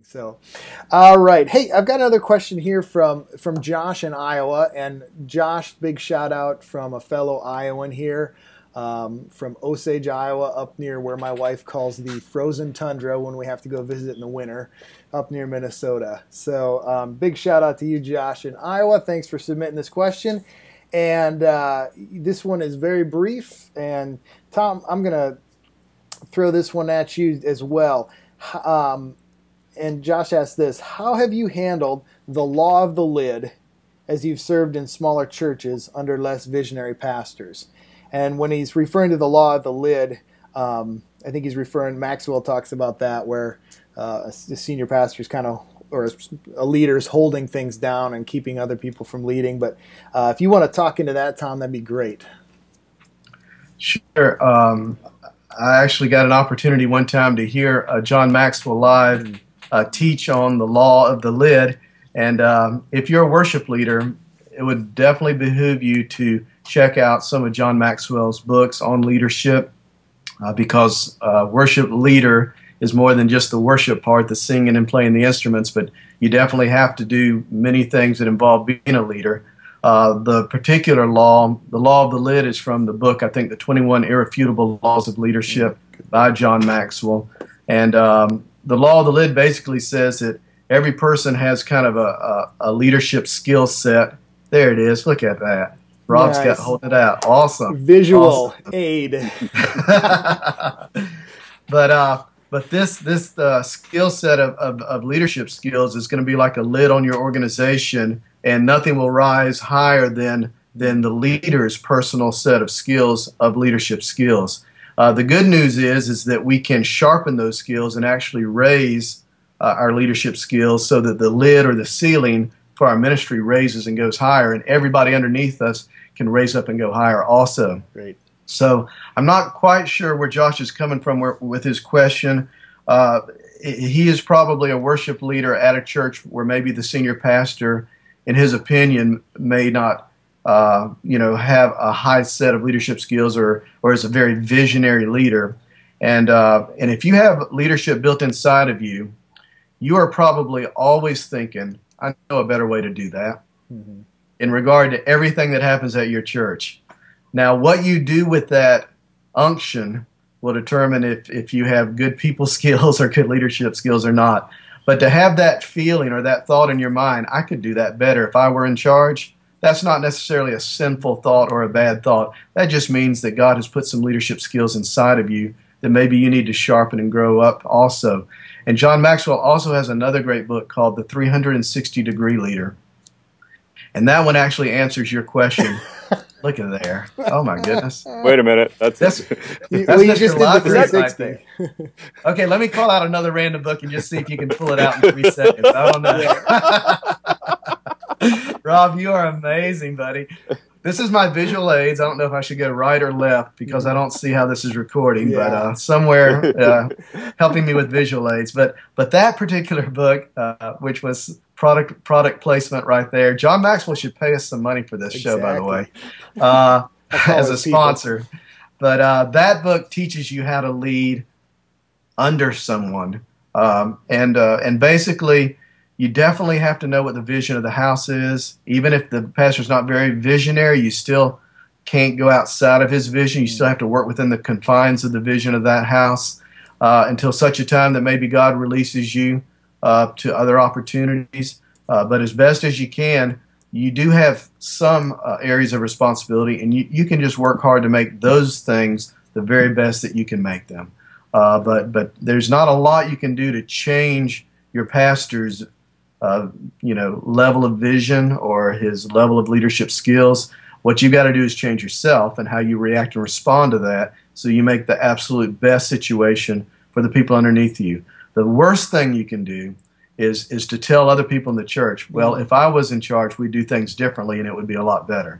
So, all right. Hey, I've got another question here from Josh in Iowa, and Josh, big shout out from a fellow Iowan here, from Osage, Iowa, up near where my wife calls the frozen tundra when we have to go visit in the winter, up near Minnesota. So, big shout out to you, Josh in Iowa. Thanks for submitting this question, and this one is very brief. And Tom, I'm gonna throw this one at you as well. And Josh asked this: how have you handled the law of the lid as you've served in smaller churches under less visionary pastors? And when he's referring to the law of the lid, I think he's referring, Maxwell talks about that, where the senior pastor's kind of, or a leader's holding things down and keeping other people from leading. But if you want to talk into that, Tom, that'd be great. Sure. I actually got an opportunity one time to hear John Maxwell live teach on the law of the lid. And if you're a worship leader, it would definitely behoove you to check out some of John Maxwell's books on leadership, because worship leader is more than just the worship part, the singing and playing the instruments, but you definitely have to do many things that involve being a leader. The particular law, the law of the lid, is from the book, I think, The 21 Irrefutable Laws of Leadership by John Maxwell. And the law of the lid basically says that every person has kind of a leadership skill set. There it is. Look at that. Rob's got holding it out. Awesome. Visual aid. But this skill set of leadership skills is going to be like a lid on your organization, and nothing will rise higher than the leader's personal set of skills, of leadership skills. The good news is that we can sharpen those skills and actually raise our leadership skills so that the lid or the ceiling for our ministry raises and goes higher, and everybody underneath us can raise up and go higher also. Great. So I'm not quite sure where Josh is coming from with his question. He is probably a worship leader at a church where maybe the senior pastor, in his opinion, may not have a high set of leadership skills, or is a very visionary leader. And if you have leadership built inside of you, you are probably always thinking, I know a better way to do that, in regard to everything that happens at your church. Now, what you do with that unction will determine if you have good people skills or good leadership skills or not. But to have that feeling or that thought in your mind, I could do that better if I were in charge, that's not necessarily a sinful thought or a bad thought. That just means that God has put some leadership skills inside of you that maybe you need to sharpen and grow up also. And John Maxwell also has another great book called The 360-Degree Leader. And that one actually answers your question. Look at there. Oh, my goodness. Wait a minute. That's you just did the 360. Okay, let me call out another random book and just see if you can pull it out in 3 seconds. I don't know. Rob, you are amazing, buddy. This is my visual aids. I don't know if I should go right or left because I don't see how this is recording, but somewhere helping me with visual aids. But that particular book, which was product placement right there, John Maxwell should pay us some money for this show, by the way, as a sponsor. But that book teaches you how to lead under someone, and basically, you definitely have to know what the vision of the house is. Even if the pastor's not very visionary, you still can't go outside of his vision. You still have to work within the confines of the vision of that house until such a time that maybe God releases you to other opportunities. But as best as you can, you do have some areas of responsibility, and you can just work hard to make those things the very best that you can make them. But there's not a lot you can do to change your pastor's level of vision or his level of leadership skills. What you've got to do is change yourself and how you react and respond to that, so you make the absolute best situation for the people underneath you. The worst thing you can do is to tell other people in the church, well, if I was in charge, we'd do things differently and it would be a lot better.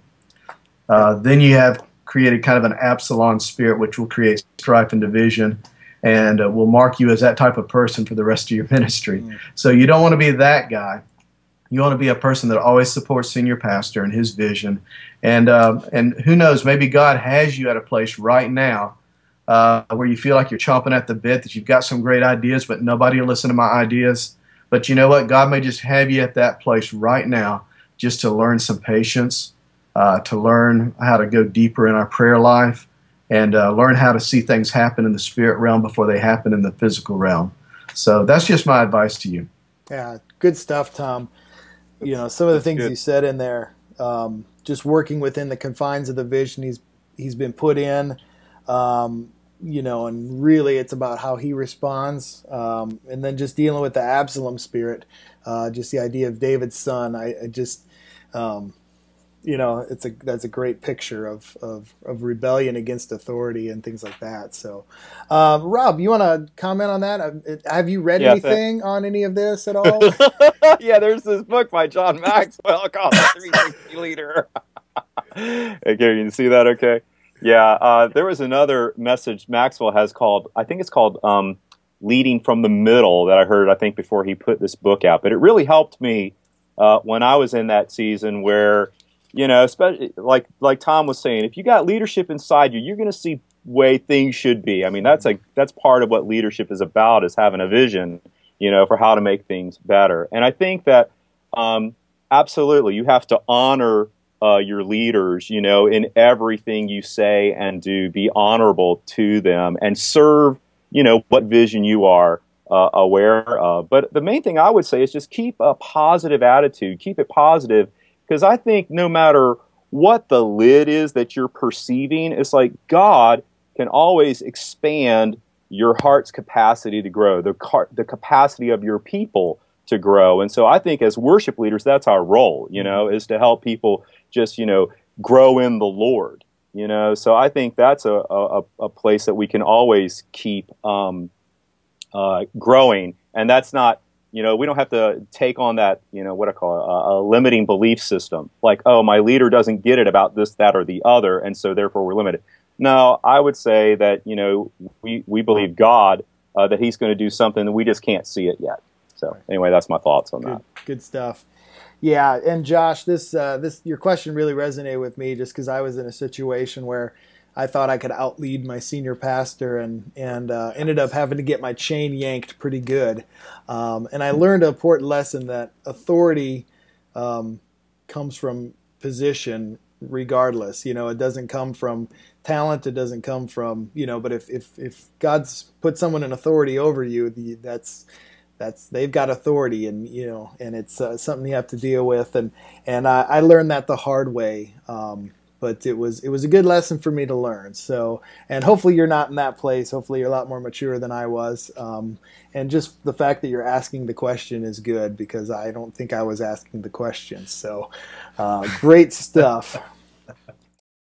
Then you have created kind of an Absalom spirit, which will create strife and division, and will mark you as that type of person for the rest of your ministry. So you don't want to be that guy. You want to be a person that always supports senior pastor and his vision. And who knows, maybe God has you at a place right now where you feel like you're chomping at the bit, that you've got some great ideas, but nobody will listen to my ideas. But you know what? God may just have you at that place right now just to learn some patience, to learn how to go deeper in our prayer life, and learn how to see things happen in the spirit realm before they happen in the physical realm. So that's just my advice to you. Yeah, good stuff, Tom. Some of the That's things good. you said in there, just working within the confines of the vision he's been put in, and really it's about how he responds, and then just dealing with the Absalom spirit, just the idea of David's son. I just, that's a great picture of rebellion against authority and things like that. So, Rob, you want to comment on that? Have you read Yeah, anything on any of this at all? yeah, there's this book by John Maxwell called The 360 Leader. Okay, you can see that okay? Yeah, there was another message Maxwell has called, I think it's called Leading from the Middle, that I heard, I think, before he put this book out. But it really helped me when I was in that season where, especially like Tom was saying, if you got leadership inside you, you're going to see way things should be. I mean, that's part of what leadership is about, is having a vision, for how to make things better. And I think that absolutely you have to honor your leaders, in everything you say and do. Be honorable to them and serve, what vision you are aware of. But the main thing I would say is just keep a positive attitude, keep it positive, because I think no matter what the lid is that you're perceiving, it's like God can always expand your heart's capacity to grow, the capacity of your people to grow. And so I think as worship leaders, that's our role, is to help people just, grow in the Lord, So I think that's a place that we can always keep growing. And that's not, we don't have to take on that, what I call a limiting belief system. Like, oh, my leader doesn't get it about this, that, or the other, and so therefore we're limited. No, I would say that, we believe God, that he's going to do something, and we just can't see it yet. So anyway, that's my thoughts on that. Good stuff. Yeah, and Josh, this your question really resonated with me, just because I was in a situation where I thought I could outlead my senior pastor, and ended up having to get my chain yanked pretty good. And I learned an important lesson that authority comes from position, regardless. It doesn't come from talent. It doesn't come from But if God's put someone in authority over you, that's they've got authority, and and it's something you have to deal with, and I learned that the hard way, but it was a good lesson for me to learn. So, and hopefully you're not in that place. Hopefully you're a lot more mature than I was, and just the fact that you're asking the question is good, because I don't think I was asking the question. So great stuff.